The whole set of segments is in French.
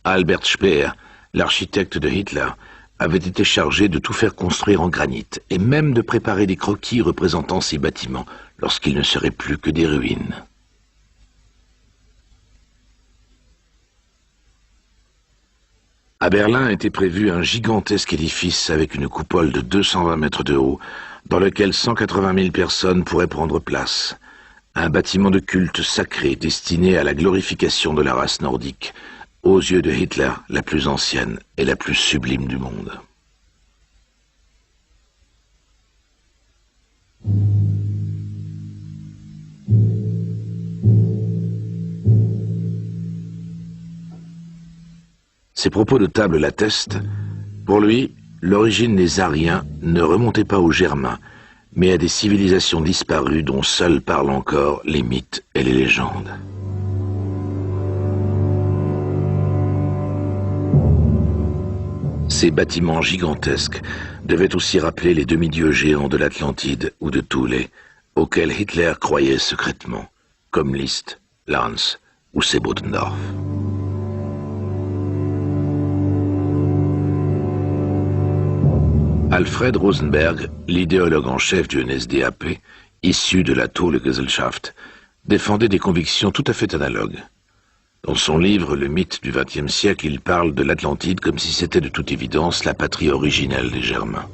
Albert Speer, l'architecte de Hitler, avait été chargé de tout faire construire en granit et même de préparer des croquis représentant ces bâtiments lorsqu'ils ne seraient plus que des ruines. À Berlin était prévu un gigantesque édifice avec une coupole de 220 mètres de haut, dans lequel 180 000 personnes pourraient prendre place. Un bâtiment de culte sacré destiné à la glorification de la race nordique, aux yeux de Hitler, la plus ancienne et la plus sublime du monde. Ses propos de table l'attestent. Pour lui, l'origine des Aryens ne remontait pas aux Germains, mais à des civilisations disparues dont seuls parlent encore les mythes et les légendes. Ces bâtiments gigantesques devaient aussi rappeler les demi-dieux géants de l'Atlantide ou de Thule, auxquels Hitler croyait secrètement, comme Liszt, Lanz ou Sebottendorf. Alfred Rosenberg, l'idéologue en chef du NSDAP, issu de la Thule-Gesellschaft, défendait des convictions tout à fait analogues. Dans son livre « Le mythe du XXe siècle », il parle de l'Atlantide comme si c'était de toute évidence la patrie originelle des Germains.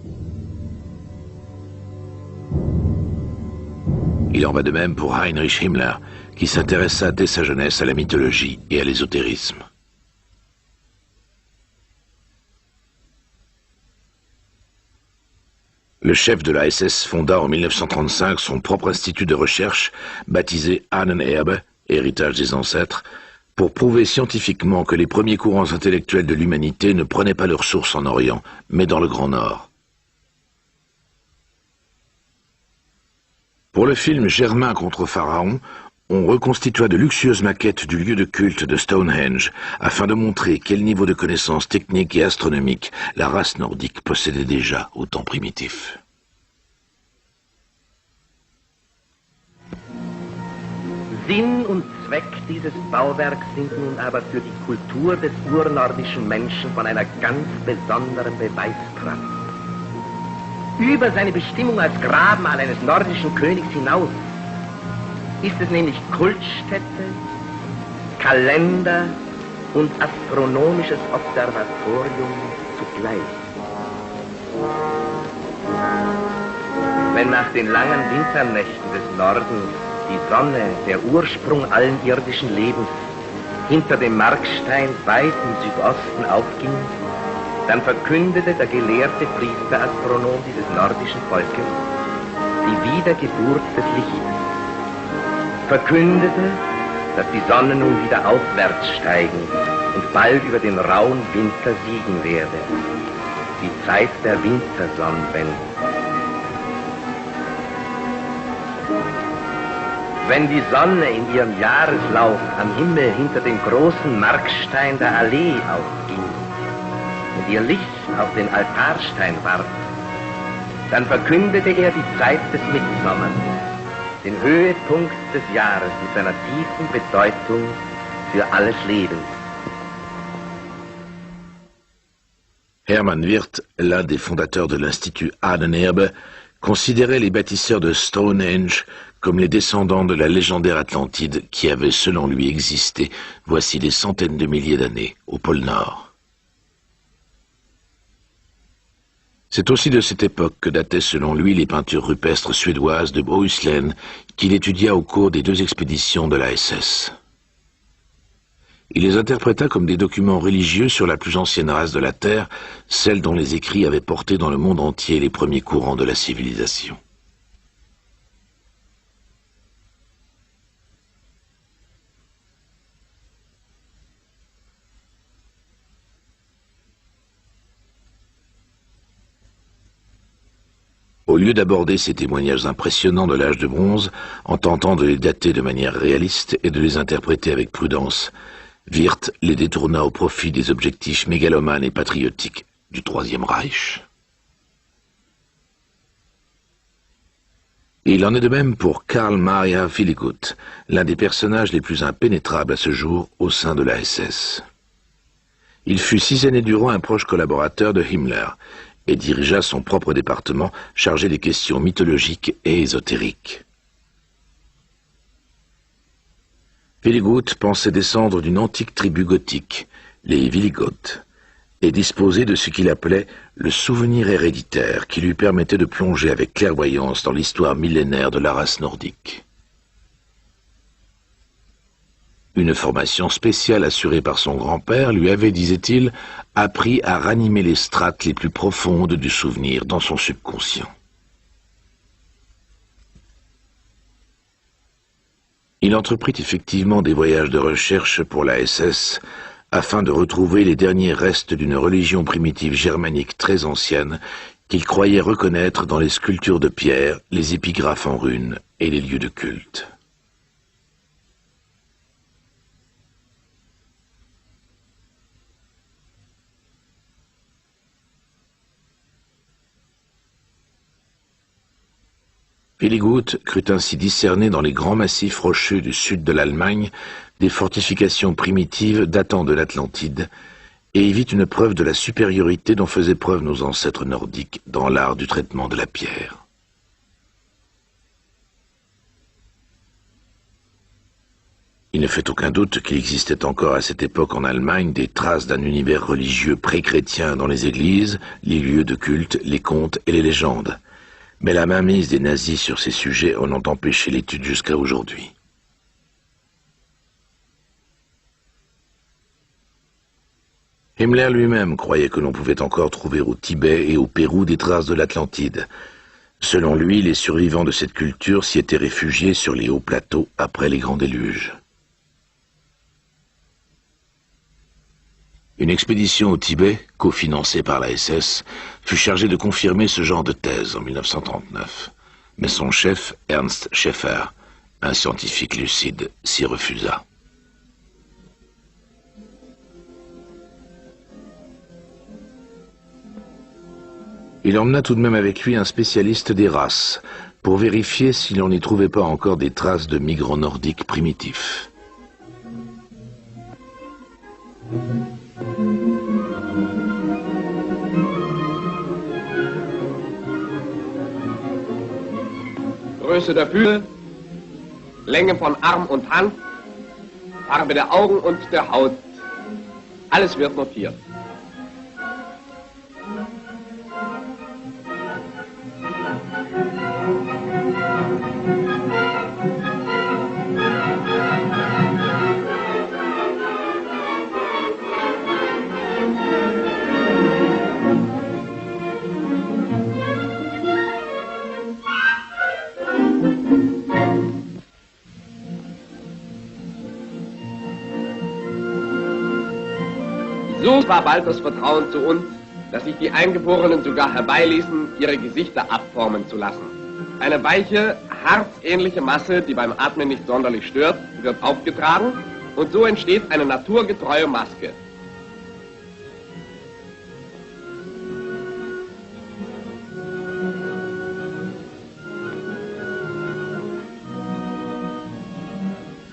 Il en va de même pour Heinrich Himmler, qui s'intéressa dès sa jeunesse à la mythologie et à l'ésotérisme. Le chef de la SS fonda en 1935 son propre institut de recherche, baptisé Ahnenerbe, héritage des ancêtres, pour prouver scientifiquement que les premiers courants intellectuels de l'humanité ne prenaient pas leur source en Orient, mais dans le Grand Nord. Pour le film Germain contre Pharaon, on reconstitua de luxueuses maquettes du lieu de culte de Stonehenge, afin de montrer quel niveau de connaissances techniques et astronomiques la race nordique possédait déjà au temps primitif. Sinn und Zweck dieses Bauwerks sind nun aber für die Kultur des urnordischen Menschen von einer ganz besonderen Beweiskraft. Über seine Bestimmung als Grabmal eines nordischen Königs hinaus ist es nämlich Kultstätte, Kalender und astronomisches Observatorium zugleich. Wenn nach den langen Winternächten des Nordens die Sonne, der Ursprung allen irdischen Lebens, hinter dem Markstein weit im Südosten aufging, dann verkündete der gelehrte Priester-Astronom dieses nordischen Volkes die Wiedergeburt des Lichts. Verkündete, dass die Sonne nun wieder aufwärts steigen und bald über den rauen Winter siegen werde. Die Zeit der Wintersonnenwende. Wenn die Sonne in ihrem Jahreslauf am Himmel hinter dem großen Markstein der Allee aufging und ihr Licht auf den Altarstein warf, dann verkündete er die Zeit des Mitsommers, den Höhepunkt des Jahres mit seiner tiefen Bedeutung für alles Leben. Hermann Wirth, l'un des fondateurs de l'Institut Ahnenerbe, considérait les bâtisseurs de Stonehenge comme les descendants de la légendaire Atlantide qui avait, selon lui, existé voici des centaines de milliers d'années au pôle Nord. C'est aussi de cette époque que dataient selon lui les peintures rupestres suédoises de Bohuslän qu'il étudia au cours des 2 expéditions de la SS. Il les interpréta comme des documents religieux sur la plus ancienne race de la Terre, celle dont les écrits avaient porté dans le monde entier les premiers courants de la civilisation. Au lieu d'aborder ces témoignages impressionnants de l'âge de bronze, en tentant de les dater de manière réaliste et de les interpréter avec prudence, Wirth les détourna au profit des objectifs mégalomanes et patriotiques du Troisième Reich. Il en est de même pour Karl Maria Wiligut, l'un des personnages les plus impénétrables à ce jour au sein de la SS. Il fut 6 années durant un proche collaborateur de Himmler et dirigea son propre département chargé des questions mythologiques et ésotériques. Willigoth pensait descendre d'une antique tribu gothique, les Willigoths, et disposer de ce qu'il appelait le souvenir héréditaire qui lui permettait de plonger avec clairvoyance dans l'histoire millénaire de la race nordique. Une formation spéciale assurée par son grand-père lui avait, disait-il, appris à ranimer les strates les plus profondes du souvenir dans son subconscient. Il entreprit effectivement des voyages de recherche pour la SS afin de retrouver les derniers restes d'une religion primitive germanique très ancienne qu'il croyait reconnaître dans les sculptures de pierre, les épigraphes en runes et les lieux de culte. Willigoth crut ainsi discerner dans les grands massifs rocheux du sud de l'Allemagne des fortifications primitives datant de l'Atlantide, et y vit une preuve de la supériorité dont faisaient preuve nos ancêtres nordiques dans l'art du traitement de la pierre. Il ne fait aucun doute qu'il existait encore à cette époque en Allemagne des traces d'un univers religieux pré-chrétien dans les églises, les lieux de culte, les contes et les légendes. Mais la mainmise des nazis sur ces sujets en ont empêché l'étude jusqu'à aujourd'hui. Himmler lui-même croyait que l'on pouvait encore trouver au Tibet et au Pérou des traces de l'Atlantide. Selon lui, les survivants de cette culture s'y étaient réfugiés sur les hauts plateaux après les grands déluges. Une expédition au Tibet, cofinancée par la SS, fut chargée de confirmer ce genre de thèse en 1939. Mais son chef, Ernst Schäfer, un scientifique lucide, s'y refusa. Il emmena tout de même avec lui un spécialiste des races, pour vérifier si l'on n'y trouvait pas encore des traces de migrants nordiques primitifs. Größe der Füße, Länge von Arm und Hand, Farbe der Augen und der Haut. Alles wird notiert. So war bald das Vertrauen zu uns, dass sich die Eingeborenen sogar herbeiließen, ihre Gesichter abformen zu lassen. Eine weiche, harzähnliche Masse, die beim Atmen nicht sonderlich stört, wird aufgetragen und so entsteht eine naturgetreue Maske.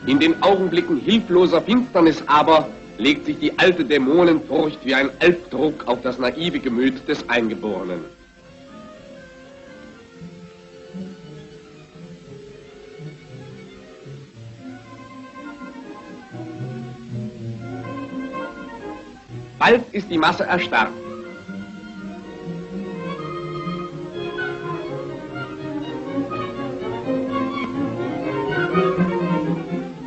In den Augenblicken hilfloser Finsternis aber legt sich die alte Dämonenfurcht wie ein Albdruck auf das naive Gemüt des Eingeborenen. Bald ist die Masse erstarrt.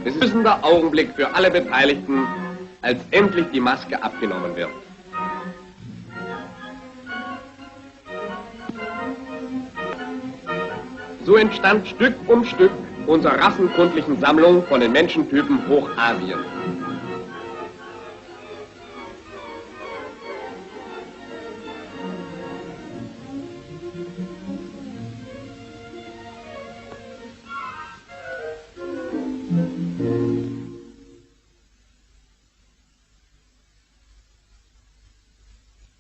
Es ist ein lösender Augenblick für alle Beteiligten, als endlich die Maske abgenommen wird. So entstand Stück um Stück unsere rassenkundlichen Sammlung von den Menschentypen Hochasien.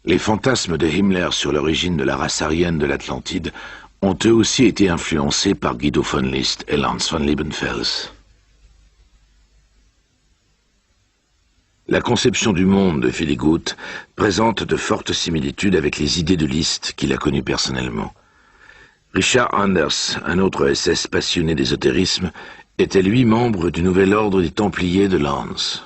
Les fantasmes de Himmler sur l'origine de la race aryenne de l'Atlantide ont eux aussi été influencés par Guido von List et Lanz von Liebenfels. La conception du monde de Villegut présente de fortes similitudes avec les idées de Liszt qu'il a connues personnellement. Richard Anders, un autre SS passionné d'ésotérisme, était lui membre du nouvel ordre des Templiers de Lens.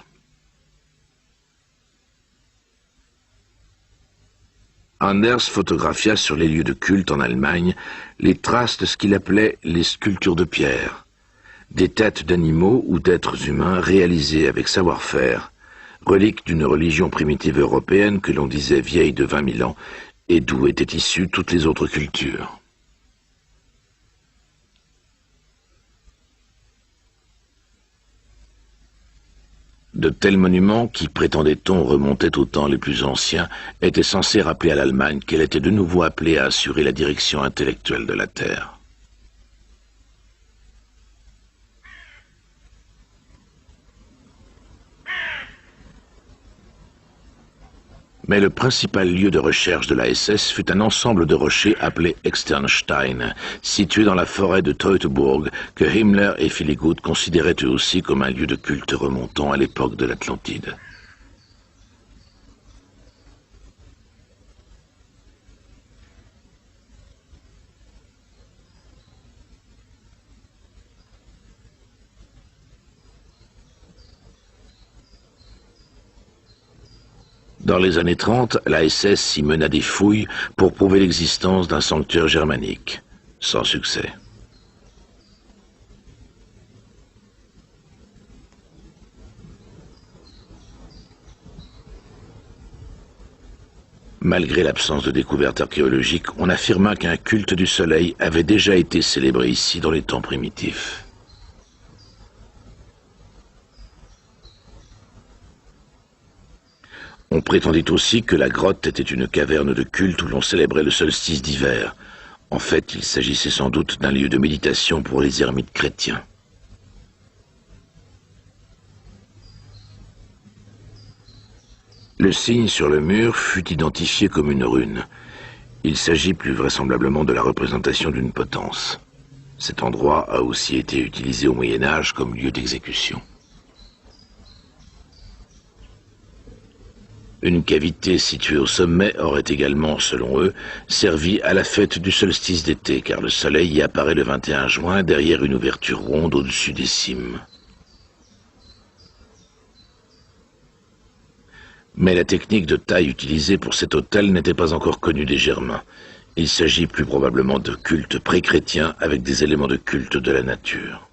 Anders photographia sur les lieux de culte en Allemagne les traces de ce qu'il appelait les sculptures de pierre, des têtes d'animaux ou d'êtres humains réalisées avec savoir-faire, reliques d'une religion primitive européenne que l'on disait vieille de 20 000 ans et d'où étaient issues toutes les autres cultures. De tels monuments, qui, prétendait-on, remontaient aux temps les plus anciens, étaient censés rappeler à l'Allemagne qu'elle était de nouveau appelée à assurer la direction intellectuelle de la Terre. Mais le principal lieu de recherche de la SS fut un ensemble de rochers appelé Externstein, situé dans la forêt de Teutoburg, que Himmler et Villegut considéraient eux aussi comme un lieu de culte remontant à l'époque de l'Atlantide. Dans les années 30, la SS y mena des fouilles pour prouver l'existence d'un sanctuaire germanique, sans succès. Malgré l'absence de découvertes archéologiques, on affirma qu'un culte du soleil avait déjà été célébré ici dans les temps primitifs. On prétendit aussi que la grotte était une caverne de culte où l'on célébrait le solstice d'hiver. En fait, il s'agissait sans doute d'un lieu de méditation pour les ermites chrétiens. Le signe sur le mur fut identifié comme une rune. Il s'agit plus vraisemblablement de la représentation d'une potence. Cet endroit a aussi été utilisé au Moyen-Âge comme lieu d'exécution. Une cavité située au sommet aurait également, selon eux, servi à la fête du solstice d'été, car le soleil y apparaît le 21 juin derrière une ouverture ronde au-dessus des cimes. Mais la technique de taille utilisée pour cet autel n'était pas encore connue des Germains. Il s'agit plus probablement de culte pré-chrétien avec des éléments de culte de la nature.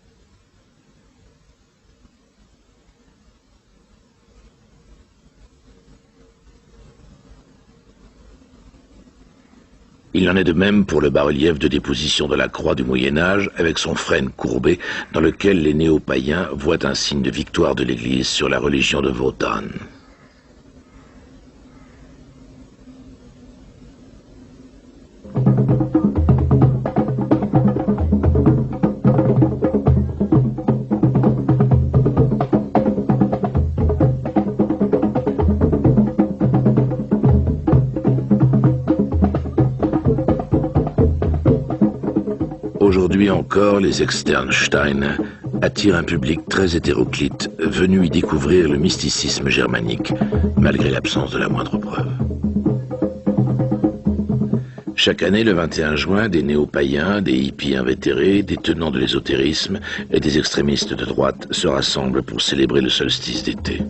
Il en est de même pour le bas-relief de déposition de la croix du Moyen-Âge avec son frêne courbé dans lequel les néo-païens voient un signe de victoire de l'Église sur la religion de Wotan. Aujourd'hui encore, les Externstein attirent un public très hétéroclite, venu y découvrir le mysticisme germanique, malgré l'absence de la moindre preuve. Chaque année, le 21 juin, des néo-païens, des hippies invétérés, des tenants de l'ésotérisme et des extrémistes de droite se rassemblent pour célébrer le solstice d'été.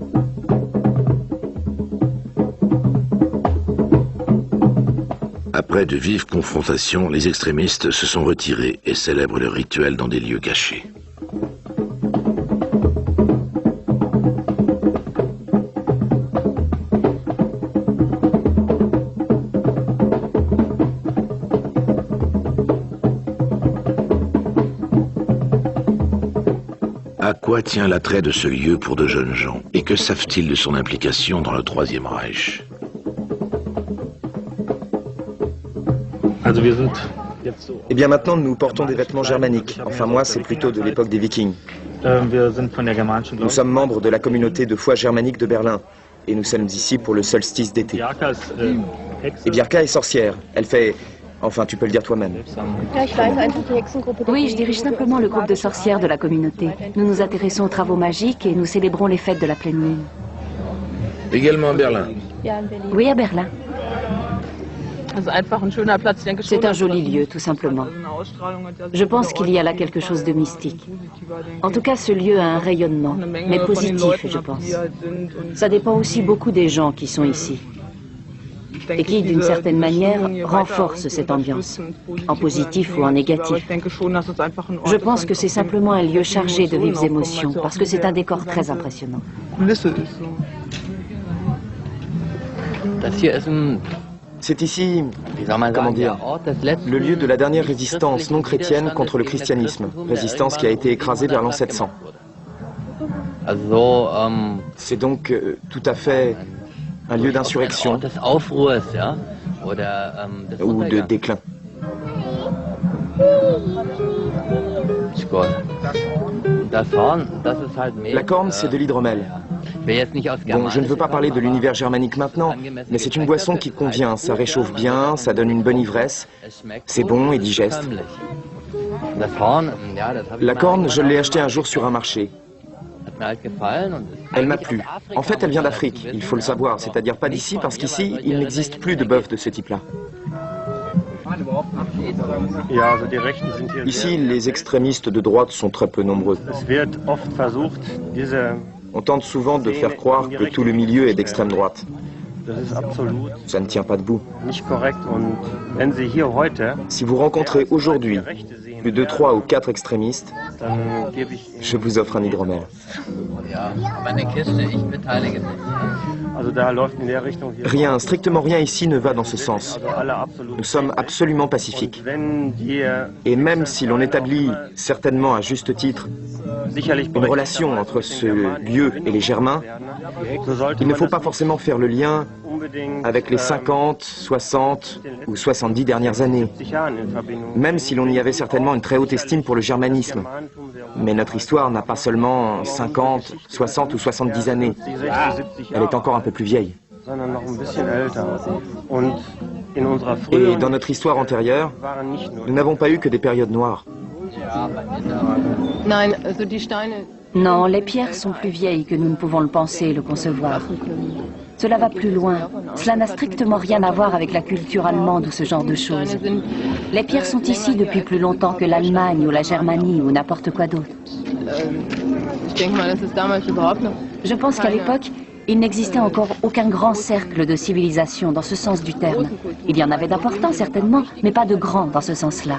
Après de vives confrontations, les extrémistes se sont retirés et célèbrent leur rituel dans des lieux cachés. À quoi tient l'attrait de ce lieu pour de jeunes gens? Et que savent-ils de son implication dans le Troisième Reich? Eh bien maintenant, nous portons des vêtements germaniques. Enfin moi, c'est plutôt de l'époque des Vikings. Nous sommes membres de la communauté de foi germanique de Berlin. Et nous sommes ici pour le solstice d'été. Et Bjarka est sorcière. Elle fait... Enfin, tu peux le dire toi-même. Oui, je dirige simplement le groupe de sorcières de la communauté. Nous nous intéressons aux travaux magiques et nous célébrons les fêtes de la pleine lune. Également à Berlin. Oui, à Berlin. C'est un joli lieu, tout simplement. Je pense qu'il y a là quelque chose de mystique. En tout cas, ce lieu a un rayonnement, mais positif, je pense. Ça dépend aussi beaucoup des gens qui sont ici et qui, d'une certaine manière, renforcent cette ambiance, en positif ou en négatif. Je pense que c'est simplement un lieu chargé de vives émotions, parce que c'est un décor très impressionnant. C'est ici, comment dire, le lieu de la dernière résistance non chrétienne contre le christianisme, résistance qui a été écrasée vers l'an 700. C'est donc tout à fait un lieu d'insurrection ou de déclin. La corne, c'est de l'hydromel. Bon, je ne veux pas parler de l'univers germanique maintenant, mais c'est une boisson qui convient, ça réchauffe bien, ça donne une bonne ivresse, c'est bon et digeste. La corne, je l'ai achetée un jour sur un marché. Elle m'a plu. En fait, elle vient d'Afrique, il faut le savoir, c'est-à-dire pas d'ici, parce qu'ici, il n'existe plus de bœuf de ce type-là. Ici, les extrémistes de droite sont très peu nombreux. On tente souvent de faire croire que tout le milieu est d'extrême droite. Ça ne tient pas debout. Si vous rencontrez aujourd'hui plus de 3 ou 4 extrémistes, je vous offre un hydromel. Rien, strictement rien ici ne va dans ce sens. Nous sommes absolument pacifiques. Et même si l'on établit certainement à juste titre une relation entre ce lieu et les Germains, il ne faut pas forcément faire le lien avec les 50, 60 ou 70 dernières années, même si l'on y avait certainement une très haute estime pour le germanisme. Mais notre histoire n'a pas seulement 50, 60 ou 70 années. Elle est encore un peu plus vieille. Et dans notre histoire antérieure, nous n'avons pas eu que des périodes noires. Non, les pierres sont plus vieilles que nous ne pouvons le penser et le concevoir. Cela va plus loin. Cela n'a strictement rien à voir avec la culture allemande ou ce genre de choses. Les pierres sont ici depuis plus longtemps que l'Allemagne ou la Germanie ou n'importe quoi d'autre. Je pense qu'à l'époque, il n'existait encore aucun grand cercle de civilisation dans ce sens du terme. Il y en avait d'importants certainement, mais pas de grands dans ce sens-là.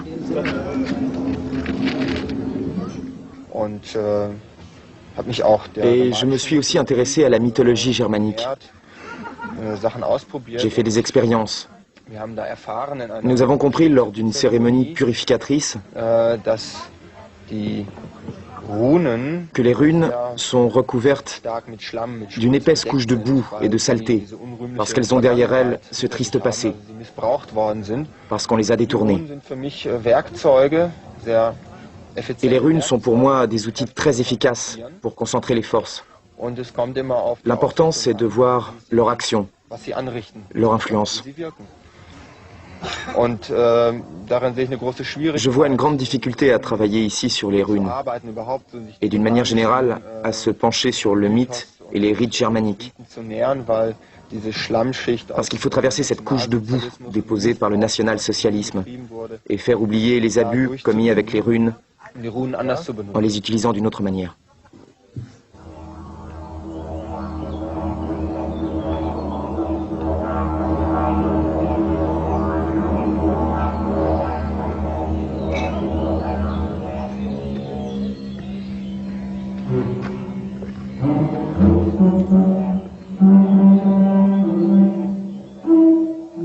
Et je me suis aussi intéressé à la mythologie germanique. J'ai fait des expériences. Nous avons compris lors d'une cérémonie purificatrice que les runes sont recouvertes d'une épaisse couche de boue et de saleté, parce qu'elles ont derrière elles ce triste passé, parce qu'on les a détournées. Et les runes sont pour moi des outils très efficaces pour concentrer les forces. L'important, c'est de voir leur action, leur influence. Je vois une grande difficulté à travailler ici sur les runes, et d'une manière générale, à se pencher sur le mythe et les rites germaniques. Parce qu'il faut traverser cette couche de boue déposée par le national-socialisme et faire oublier les abus commis avec les runes en les utilisant d'une autre manière.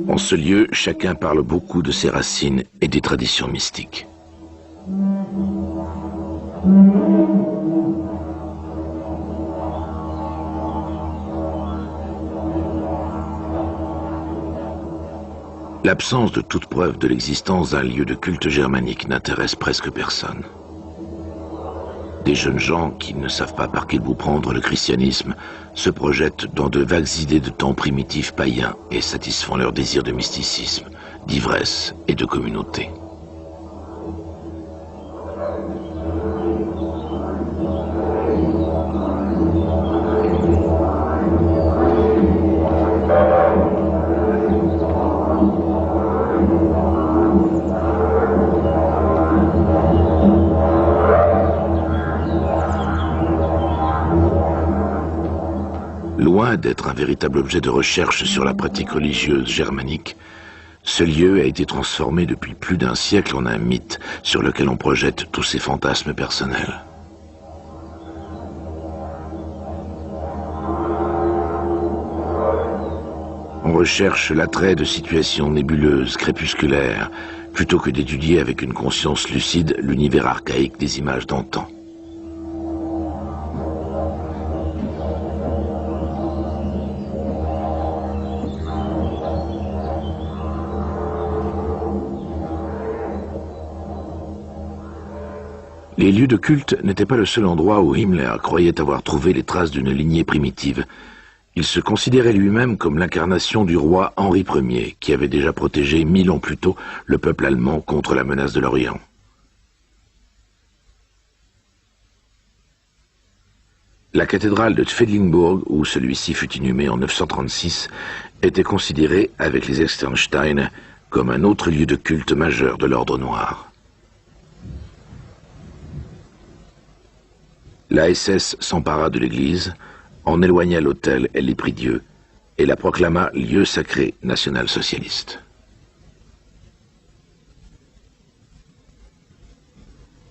En ce lieu, chacun parle beaucoup de ses racines et des traditions mystiques. L'absence de toute preuve de l'existence d'un lieu de culte germanique n'intéresse presque personne. Des jeunes gens qui ne savent pas par quel bout prendre le christianisme se projettent dans de vagues idées de temps primitifs païens et satisfont leur désir de mysticisme, d'ivresse et de communauté. loin d'être un véritable objet de recherche sur la pratique religieuse germanique, ce lieu a été transformé depuis plus d'un siècle en un mythe sur lequel on projette tous ses fantasmes personnels. On recherche l'attrait de situations nébuleuses, crépusculaires, plutôt que d'étudier avec une conscience lucide l'univers archaïque des images d'antan. Les lieux de culte n'étaient pas le seul endroit où Himmler croyait avoir trouvé les traces d'une lignée primitive. Il se considérait lui-même comme l'incarnation du roi Henri Ier, qui avait déjà protégé 1000 ans plus tôt le peuple allemand contre la menace de l'Orient. La cathédrale de Pfädlingbourg, où celui-ci fut inhumé en 936, était considérée, avec les Externsteine, comme un autre lieu de culte majeur de l'Ordre noir. La SS s'empara de l'église, en éloigna l'autel et les prie-dieux, et la proclama lieu sacré national-socialiste.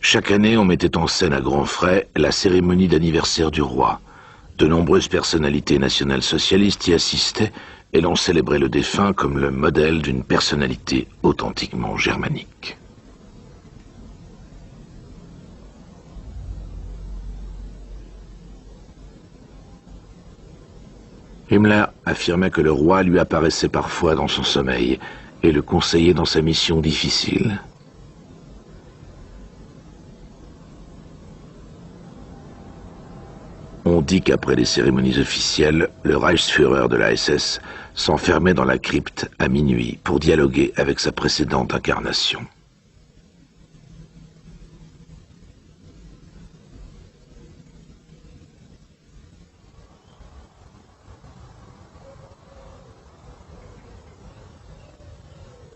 Chaque année, on mettait en scène à grands frais la cérémonie d'anniversaire du roi. De nombreuses personnalités nationales-socialistes y assistaient, et l'on célébrait le défunt comme le modèle d'une personnalité authentiquement germanique. Himmler affirmait que le roi lui apparaissait parfois dans son sommeil et le conseillait dans sa mission difficile. On dit qu'après les cérémonies officielles, le Reichsführer de la SS s'enfermait dans la crypte à minuit pour dialoguer avec sa précédente incarnation.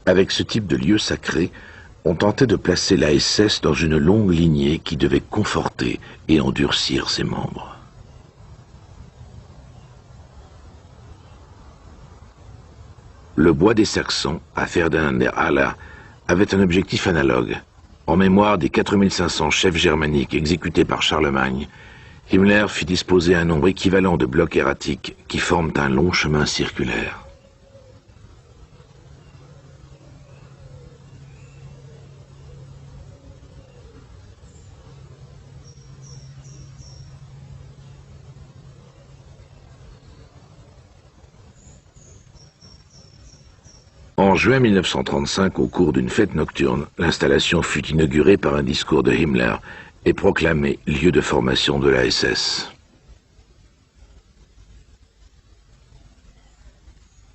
Avec ce type de lieu sacré, on tentait de placer la SS dans une longue lignée qui devait conforter et endurcir ses membres. Le bois des Saxons, à Ferdinand der Haller, avait un objectif analogue. En mémoire des 4500 chefs germaniques exécutés par Charlemagne, Himmler fit disposer un nombre équivalent de blocs erratiques qui forment un long chemin circulaire. En juin 1935, au cours d'une fête nocturne, l'installation fut inaugurée par un discours de Himmler et proclamée lieu de formation de la SS.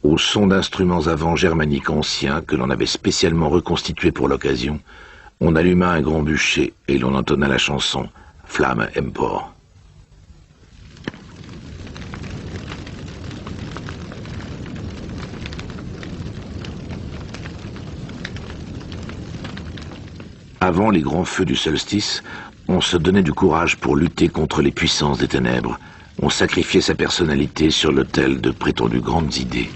Au son d'instruments à vent germaniques anciens que l'on avait spécialement reconstitués pour l'occasion, on alluma un grand bûcher et l'on entonna la chanson « Flamme empor ». Avant les grands feux du solstice, on se donnait du courage pour lutter contre les puissances des ténèbres. On sacrifiait sa personnalité sur l'autel de prétendues grandes idées.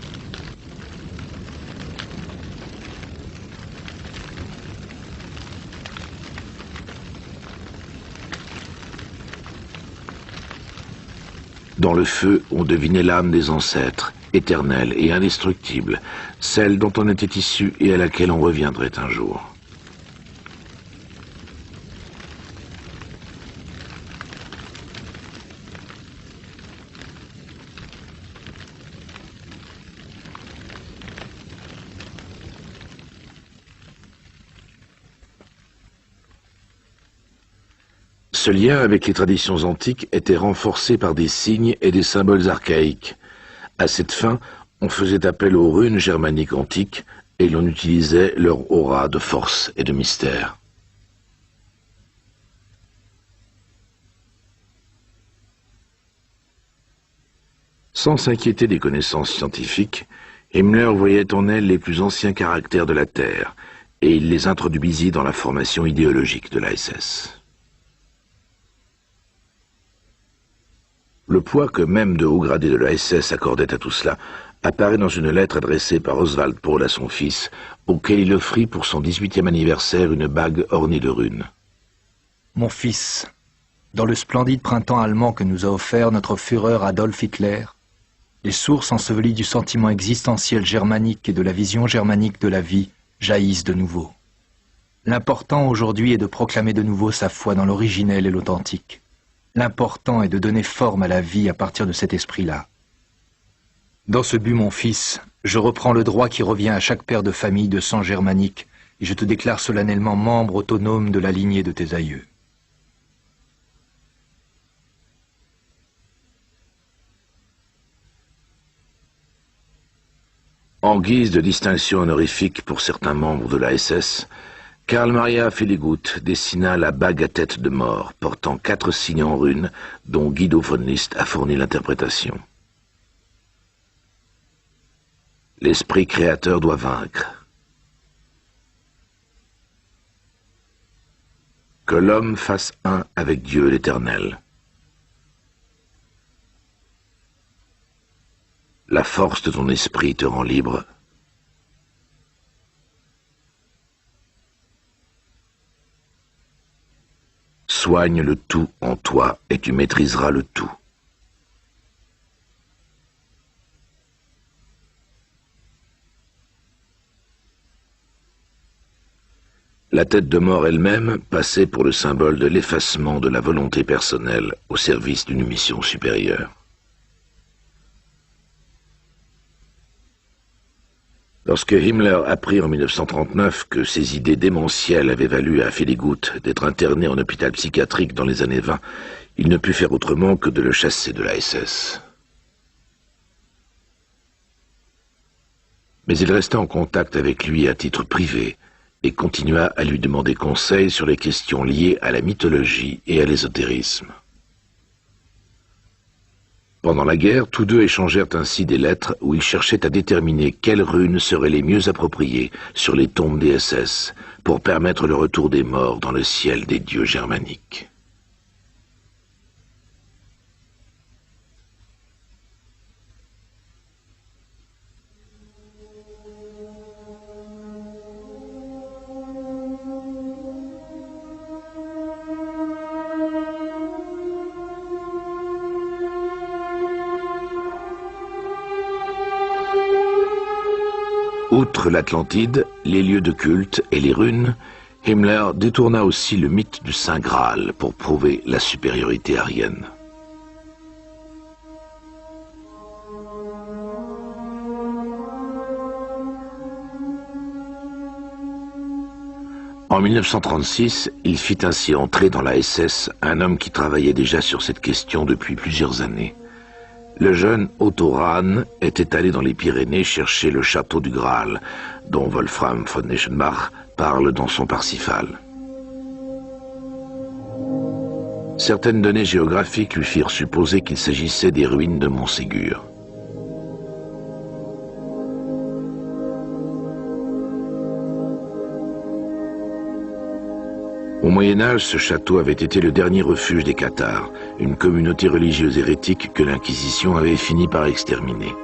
Dans le feu, on devinait l'âme des ancêtres, éternelle et indestructible, celle dont on était issu et à laquelle on reviendrait un jour. Ce lien avec les traditions antiques était renforcé par des signes et des symboles archaïques. À cette fin, on faisait appel aux runes germaniques antiques et l'on utilisait leur aura de force et de mystère. Sans s'inquiéter des connaissances scientifiques, Himmler voyait en elles les plus anciens caractères de la Terre et il les introduisit dans la formation idéologique de la SS. Le poids que même de hauts gradés de la SS accordaient à tout cela apparaît dans une lettre adressée par Oswald Paul à son fils, auquel il offrit pour son 18e anniversaire une bague ornée de runes. Mon fils, dans le splendide printemps allemand que nous a offert notre Führer Adolf Hitler, les sources ensevelies du sentiment existentiel germanique et de la vision germanique de la vie jaillissent de nouveau. L'important aujourd'hui est de proclamer de nouveau sa foi dans l'originel et l'authentique. L'important est de donner forme à la vie à partir de cet esprit-là. Dans ce but, mon fils, je reprends le droit qui revient à chaque père de famille de sang germanique et je te déclare solennellement membre autonome de la lignée de tes aïeux. En guise de distinction honorifique pour certains membres de la SS, Karl Maria Filigut dessina la bague à tête de mort, portant 4 signes en runes, dont Guido von List a fourni l'interprétation. L'esprit créateur doit vaincre. Que l'homme fasse un avec Dieu l'Éternel. La force de ton esprit te rend libre. Soigne le tout en toi et tu maîtriseras le tout. La tête de mort elle-même passait pour le symbole de l'effacement de la volonté personnelle au service d'une mission supérieure. Lorsque Himmler apprit en 1939 que ses idées démentielles avaient valu à Filigut d'être interné en hôpital psychiatrique dans les années 20, il ne put faire autrement que de le chasser de la SS. Mais il resta en contact avec lui à titre privé et continua à lui demander conseil sur les questions liées à la mythologie et à l'ésotérisme. Pendant la guerre, tous deux échangèrent ainsi des lettres où ils cherchaient à déterminer quelles runes seraient les mieux appropriées sur les tombes des SS pour permettre le retour des morts dans le ciel des dieux germaniques. Outre l'Atlantide, les lieux de culte et les runes, Himmler détourna aussi le mythe du Saint Graal pour prouver la supériorité aryenne. En 1936, il fit ainsi entrer dans la SS un homme qui travaillait déjà sur cette question depuis plusieurs années. Le jeune Otto Rahn était allé dans les Pyrénées chercher le château du Graal, dont Wolfram von Eschenbach parle dans son Parsifal. Certaines données géographiques lui firent supposer qu'il s'agissait des ruines de Montségur. Au Moyen-Âge, ce château avait été le dernier refuge des cathares, une communauté religieuse hérétique que l'Inquisition avait fini par exterminer.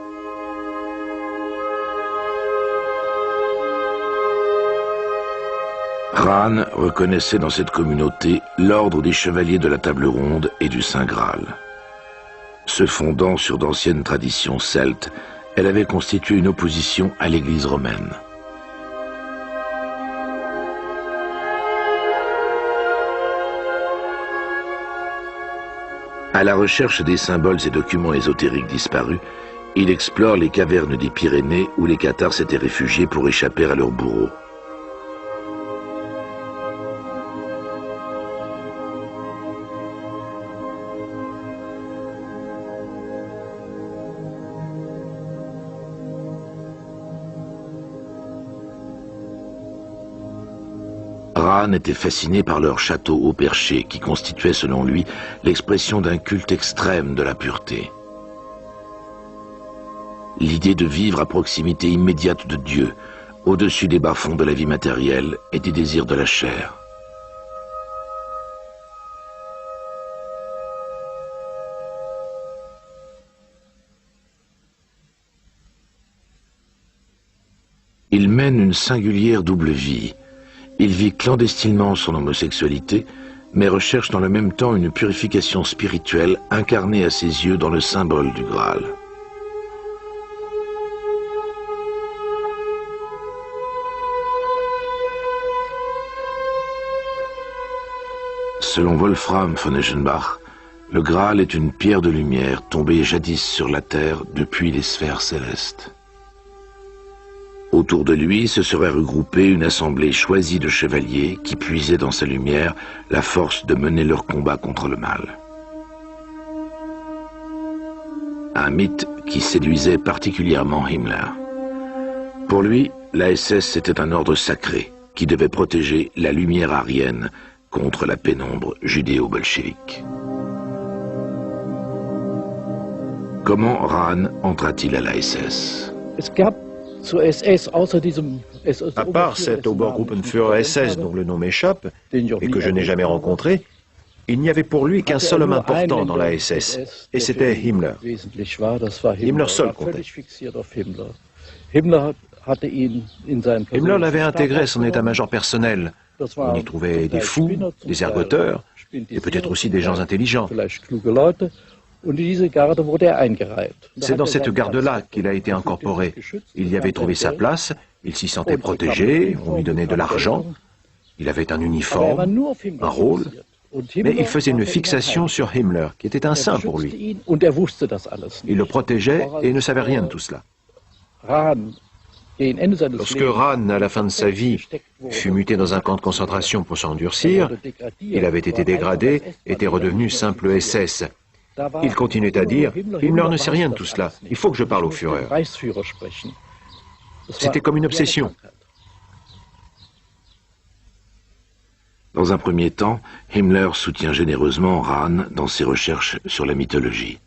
Rahn reconnaissait dans cette communauté l'ordre des chevaliers de la table ronde et du Saint Graal. Se fondant sur d'anciennes traditions celtes, elle avait constitué une opposition à l'Église romaine. À la recherche des symboles et documents ésotériques disparus, il explore les cavernes des Pyrénées où les cathares s'étaient réfugiés pour échapper à leurs bourreaux. Rahn était fasciné par leur château haut perché qui constituait selon lui l'expression d'un culte extrême de la pureté. L'idée de vivre à proximité immédiate de Dieu, au-dessus des bas-fonds de la vie matérielle et des désirs de la chair. Il mène une singulière double vie. Il vit clandestinement son homosexualité, mais recherche dans le même temps une purification spirituelle incarnée à ses yeux dans le symbole du Graal. Selon Wolfram von Eschenbach, le Graal est une pierre de lumière tombée jadis sur la terre depuis les sphères célestes. Autour de lui se serait regroupée une assemblée choisie de chevaliers qui puisaient dans sa lumière la force de mener leur combat contre le mal. Un mythe qui séduisait particulièrement Himmler. Pour lui, la SS était un ordre sacré qui devait protéger la lumière aryenne contre la pénombre judéo-bolchevique. Comment Rahn entra-t-il à la SS? À part cet Obergruppenführer SS dont le nom m'échappe et que je n'ai jamais rencontré, il n'y avait pour lui qu'un seul homme important dans la SS, et c'était Himmler. Himmler seul comptait. Himmler l'avait intégré à son état-major personnel. On y trouvait des fous, des ergoteurs, et peut-être aussi des gens intelligents. C'est dans cette garde-là qu'il a été incorporé. Il y avait trouvé sa place, il s'y sentait protégé, on lui donnait de l'argent, il avait un uniforme, un rôle, mais il faisait une fixation sur Himmler, qui était un saint pour lui. Il le protégeait et ne savait rien de tout cela. Lorsque Rahn, à la fin de sa vie, fut muté dans un camp de concentration pour s'endurcir, il avait été dégradé, était redevenu simple SS. Il continuait à dire « Himmler ne sait rien de tout cela, il faut que je parle au Führer ». C'était comme une obsession. Dans un premier temps, Himmler soutient généreusement Rahn dans ses recherches sur la mythologie.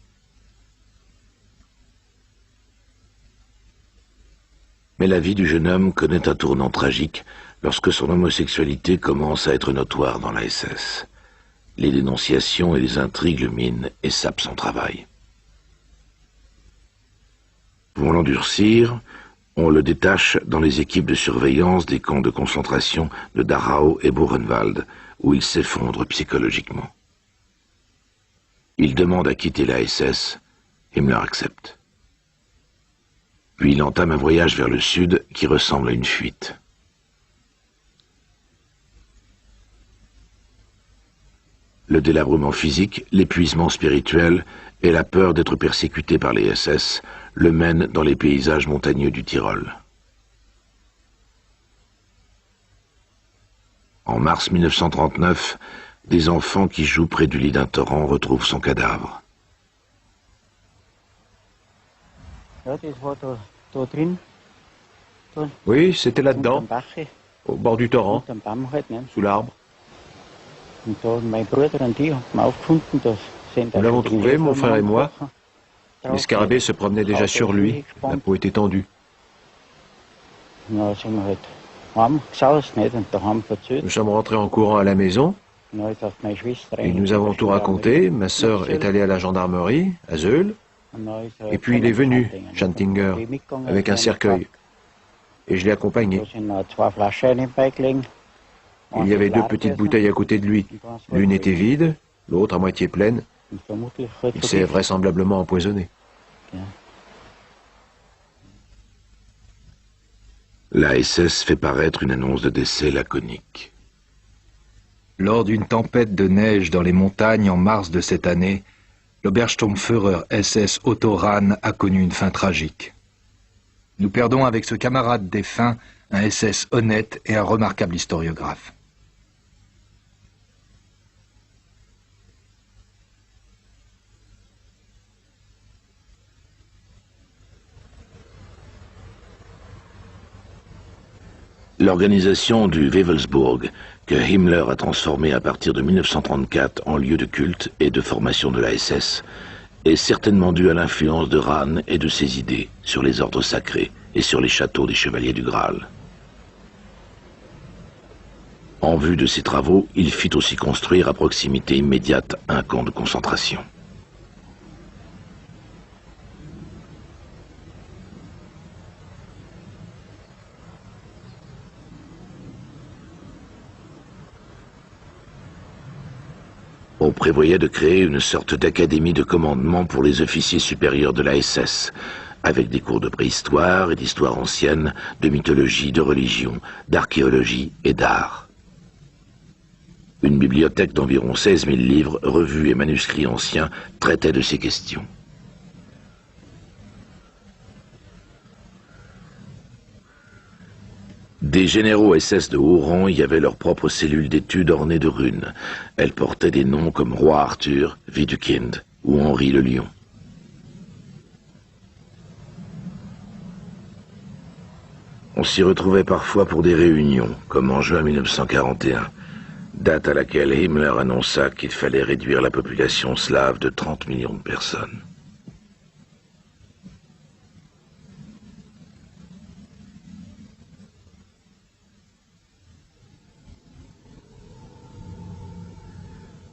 Mais la vie du jeune homme connaît un tournant tragique lorsque son homosexualité commence à être notoire dans la SS. Les dénonciations et les intrigues le minent et sapent son travail. Pour l'endurcir, on le détache dans les équipes de surveillance des camps de concentration de Dachau et Buchenwald, où il s'effondre psychologiquement. Il demande à quitter la SS, Himmler accepte. Puis il entame un voyage vers le sud qui ressemble à une fuite. Le délabrement physique, l'épuisement spirituel et la peur d'être persécuté par les SS le mènent dans les paysages montagneux du Tyrol. En mars 1939, des enfants qui jouent près du lit d'un torrent retrouvent son cadavre. Oui, c'était là-dedans, au bord du torrent, sous l'arbre. Nous l'avons trouvé, mon frère et moi. Les scarabées se promenaient déjà sur lui, la peau était tendue. Nous sommes rentrés en courant à la maison, et nous avons tout raconté. Ma sœur est allée à la gendarmerie, à Seul, et puis il est venu, Schantinger, avec un cercueil, et je l'ai accompagné. Il y avait deux petites bouteilles à côté de lui. L'une était vide, l'autre à moitié pleine. Il s'est vraisemblablement empoisonné. La SS fait paraître une annonce de décès laconique. Lors d'une tempête de neige dans les montagnes en mars de cette année, l'Obersturmführer SS Otto Rahn a connu une fin tragique. Nous perdons avec ce camarade défunt un SS honnête et un remarquable historiographe. L'organisation du Wewelsburg, que Himmler a transformé à partir de 1934 en lieu de culte et de formation de la SS, est certainement due à l'influence de Rahn et de ses idées sur les ordres sacrés et sur les châteaux des chevaliers du Graal. En vue de ses travaux, il fit aussi construire à proximité immédiate un camp de concentration. On prévoyait de créer une sorte d'académie de commandement pour les officiers supérieurs de la SS, avec des cours de préhistoire et d'histoire ancienne, de mythologie, de religion, d'archéologie et d'art. Une bibliothèque d'environ 16 000 livres, revues et manuscrits anciens traitait de ces questions. Des généraux SS de haut rang y avaient leur propre cellule d'études ornée de runes. Elles portaient des noms comme Roi Arthur, Widukind ou Henri le Lion. On s'y retrouvait parfois pour des réunions, comme en juin 1941, date à laquelle Himmler annonça qu'il fallait réduire la population slave de 30 millions de personnes.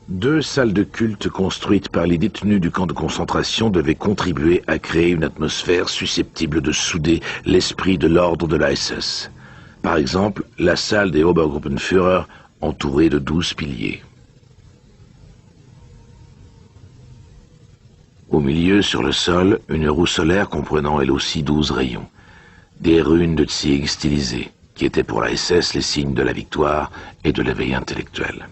Deux salles de culte construites par les détenus du camp de concentration devaient contribuer à créer une atmosphère susceptible de souder l'esprit de l'ordre de la SS. Par exemple, la salle des Obergruppenführer, entourée de 12 piliers. Au milieu, sur le sol, une roue solaire comprenant elle aussi 12 rayons. Des runes de Zieg stylisées, qui étaient pour la SS les signes de la victoire et de l'éveil intellectuel.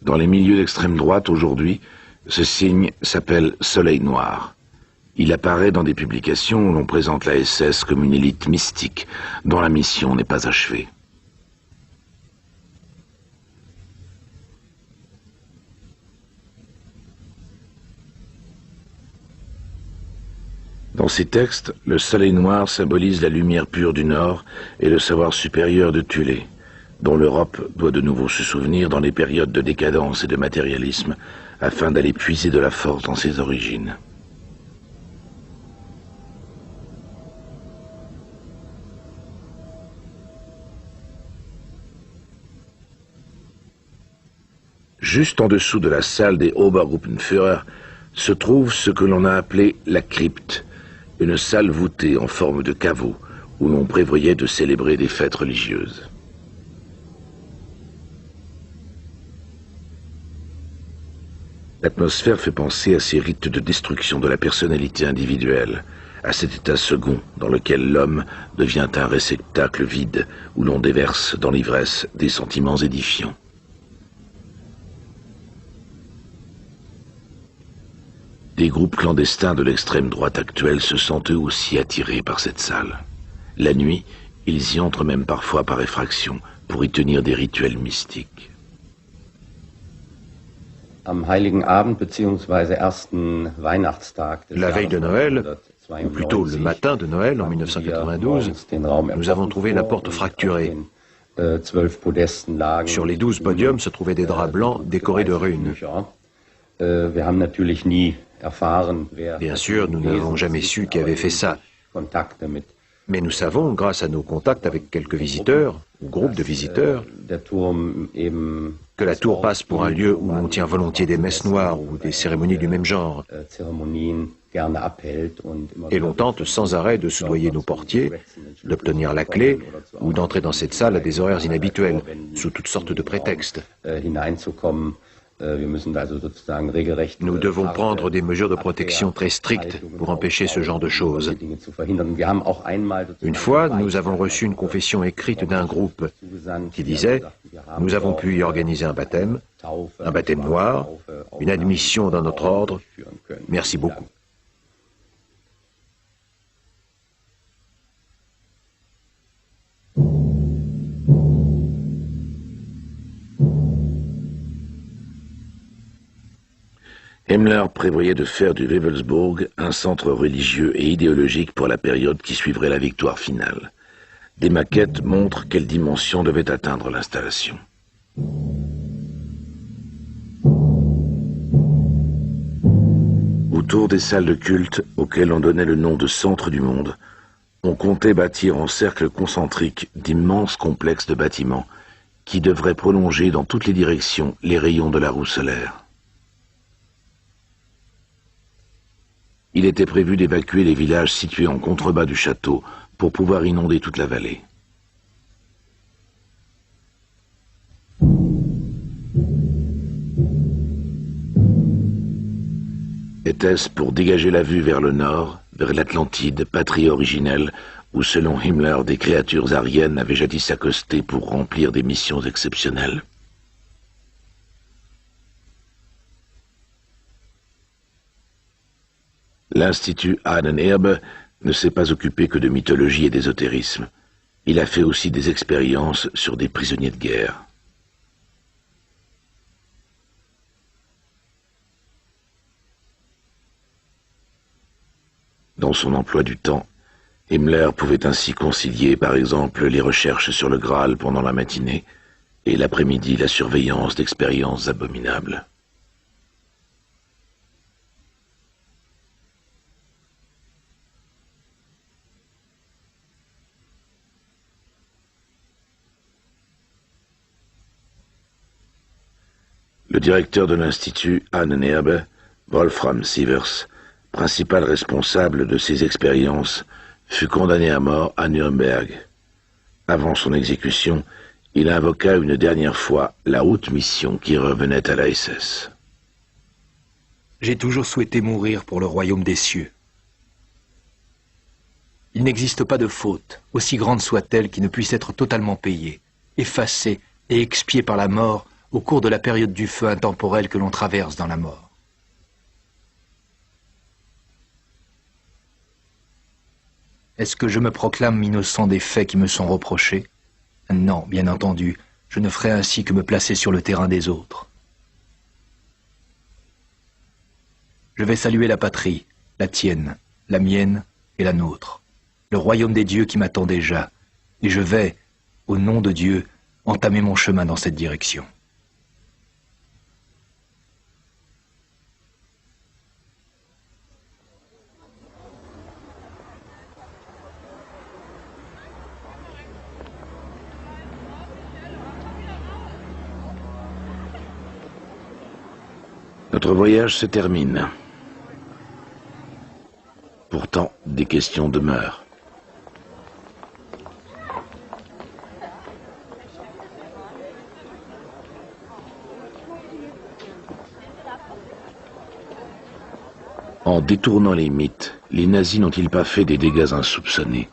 Dans les milieux d'extrême droite aujourd'hui, ce signe s'appelle Soleil Noir. Il apparaît dans des publications où l'on présente la SS comme une élite mystique dont la mission n'est pas achevée. Dans ces textes, le Soleil Noir symbolise la lumière pure du Nord et le savoir supérieur de Thulé, dont l'Europe doit de nouveau se souvenir dans les périodes de décadence et de matérialisme, afin d'aller puiser de la force dans ses origines. Juste en dessous de la salle des Obergruppenführer se trouve ce que l'on a appelé la crypte, une salle voûtée en forme de caveau, où l'on prévoyait de célébrer des fêtes religieuses. L'atmosphère fait penser à ces rites de destruction de la personnalité individuelle, à cet état second dans lequel l'homme devient un réceptacle vide où l'on déverse dans l'ivresse des sentiments édifiants. Des groupes clandestins de l'extrême droite actuelle se sentent eux aussi attirés par cette salle. La nuit, ils y entrent même parfois par effraction pour y tenir des rituels mystiques. La veille de Noël, ou plutôt le matin de Noël en 1992, nous avons trouvé la porte fracturée. Sur les 12 podiums se trouvaient des draps blancs décorés de runes. Bien sûr, nous n'avons jamais su qui avait fait ça. Mais nous savons, grâce à nos contacts avec quelques visiteurs, ou groupes de visiteurs, que la tour passe pour un lieu où on tient volontiers des messes noires ou des cérémonies du même genre. Et l'on tente sans arrêt de soudoyer nos portiers, d'obtenir la clé ou d'entrer dans cette salle à des horaires inhabituels, sous toutes sortes de prétextes. Nous devons prendre des mesures de protection très strictes pour empêcher ce genre de choses. Une fois, nous avons reçu une confession écrite d'un groupe qui disait « Nous avons pu y organiser un baptême noir, une admission dans notre ordre. Merci beaucoup. » Himmler prévoyait de faire du Wewelsburg un centre religieux et idéologique pour la période qui suivrait la victoire finale. Des maquettes montrent quelle dimension devait atteindre l'installation. Autour des salles de culte, auxquelles on donnait le nom de centre du monde, on comptait bâtir en cercle concentrique d'immenses complexes de bâtiments qui devraient prolonger dans toutes les directions les rayons de la roue solaire. Il était prévu d'évacuer les villages situés en contrebas du château pour pouvoir inonder toute la vallée. Était-ce pour dégager la vue vers le nord, vers l'Atlantide, patrie originelle, où selon Himmler des créatures ariennes avaient jadis accosté pour remplir des missions exceptionnelles? L'Institut Ahnenerbe ne s'est pas occupé que de mythologie et d'ésotérisme. Il a fait aussi des expériences sur des prisonniers de guerre. Dans son emploi du temps, Himmler pouvait ainsi concilier, par exemple, les recherches sur le Graal pendant la matinée et l'après-midi la surveillance d'expériences abominables. Le directeur de l'Institut Ahnenerbe, Wolfram Sievers, principal responsable de ces expériences, fut condamné à mort à Nuremberg. Avant son exécution, il invoqua une dernière fois la haute mission qui revenait à la SS. J'ai toujours souhaité mourir pour le royaume des cieux. Il n'existe pas de faute, aussi grande soit-elle, qui ne puisse être totalement payée, effacée et expiée par la mort au cours de la période du feu intemporel que l'on traverse dans la mort. Est-ce que je me proclame innocent des faits qui me sont reprochés? Non, bien entendu, je ne ferai ainsi que me placer sur le terrain des autres. Je vais saluer la patrie, la tienne, la mienne et la nôtre, le royaume des dieux qui m'attend déjà, et je vais, au nom de Dieu, entamer mon chemin dans cette direction. Notre voyage se termine. Pourtant, des questions demeurent. En détournant les mythes, les nazis n'ont-ils pas fait des dégâts insoupçonnés?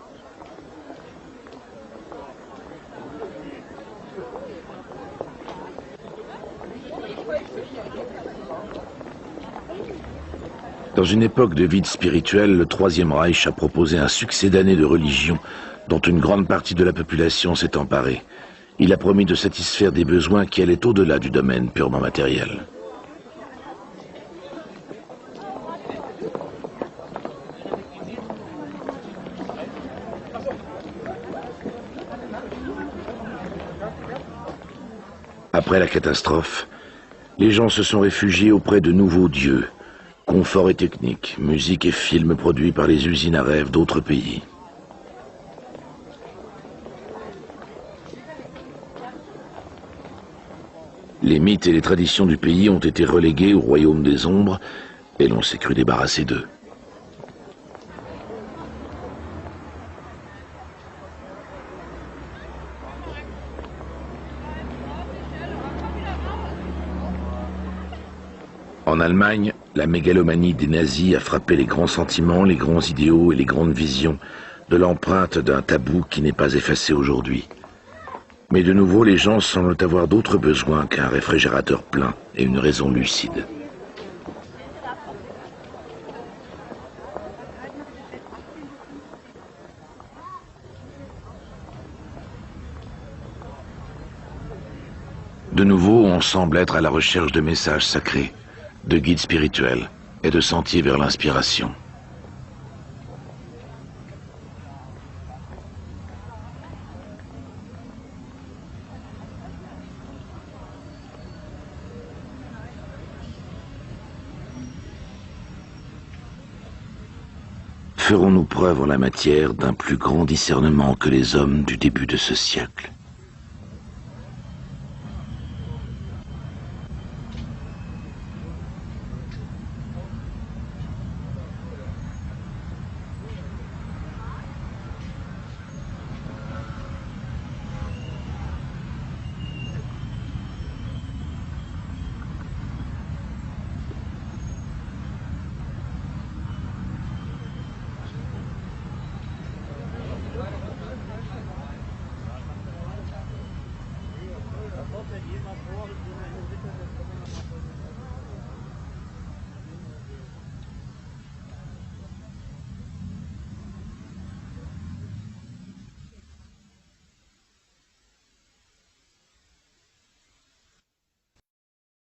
Dans une époque de vide spirituel, le Troisième Reich a proposé un succès d'années de religion dont une grande partie de la population s'est emparée. Il a promis de satisfaire des besoins qui allaient au-delà du domaine purement matériel. Après la catastrophe, les gens se sont réfugiés auprès de nouveaux dieux. Confort et technique, musique et films produits par les usines à rêve d'autres pays. Les mythes et les traditions du pays ont été relégués au royaume des ombres et l'on s'est cru débarrassé d'eux. En Allemagne, la mégalomanie des nazis a frappé les grands sentiments, les grands idéaux et les grandes visions de l'empreinte d'un tabou qui n'est pas effacé aujourd'hui. Mais de nouveau, les gens semblent avoir d'autres besoins qu'un réfrigérateur plein et une raison lucide. De nouveau, on semble être à la recherche de messages sacrés, de guides spirituels et de sentiers vers l'inspiration. Ferons-nous preuve en la matière d'un plus grand discernement que les hommes du début de ce siècle ?